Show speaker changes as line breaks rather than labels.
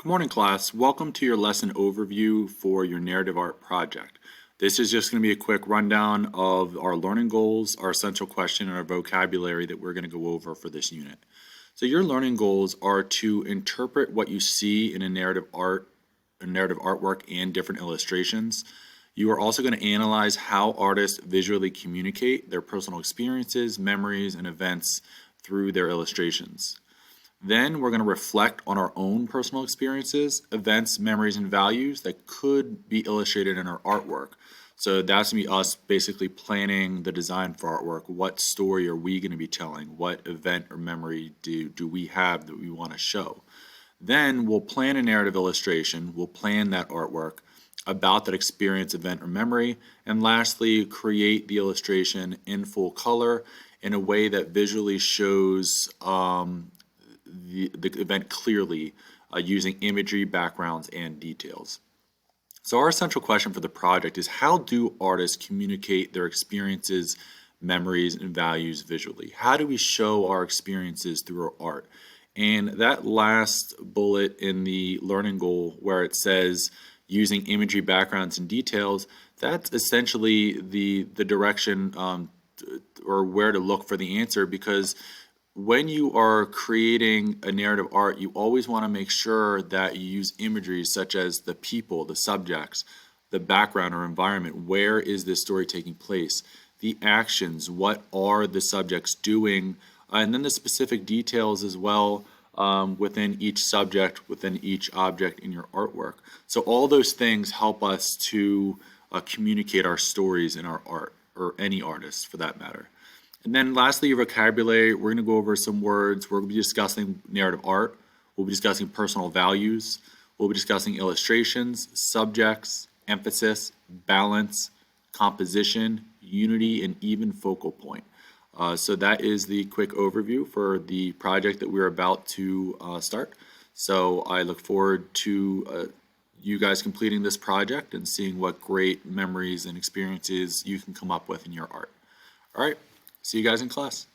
Good morning, class. Welcome to your lesson overview for your narrative art project. This is just going to be a quick rundown of our learning goals, our essential question, and our vocabulary that we're going to go over for this unit. So your learning goals are to interpret what you see in a narrative artwork and different illustrations. You are also going to analyze how artists visually communicate their personal experiences, memories, and events through their illustrations. Then we're going to reflect on our own personal experiences, events, memories, and values that could be illustrated in our artwork. So that's going to be us basically planning the design for artwork. What story are we going to be telling? What event or memory do we have that we want to show? Then we'll plan a narrative illustration. We'll plan that artwork about that experience, event, or memory. And lastly, create the illustration in full color in a way that visually shows the event clearly using imagery, backgrounds, and details. So our essential question for the project is, how do artists communicate their experiences, memories, and values visually? How do we show our experiences through our art? And that last bullet in the learning goal where it says using imagery, backgrounds, and details, that's essentially the direction or where to look for the answer, because when you are creating a narrative art, you always want to make sure that you use imagery such as the people, the subjects, the background or environment. Where is this story taking place? The actions, what are the subjects doing? And then the specific details as well within each subject, within each object in your artwork. So all those things help us to communicate our stories in our art, or any artist for that matter. And then lastly, your vocabulary. We're going to go over some words. We're going to be discussing narrative art. We'll be discussing personal values. We'll be discussing illustrations, subjects, emphasis, balance, composition, unity, and even focal point. So that is the quick overview for the project that we're about to start. So I look forward to you guys completing this project and seeing what great memories and experiences you can come up with in your art. All right. See you guys in class.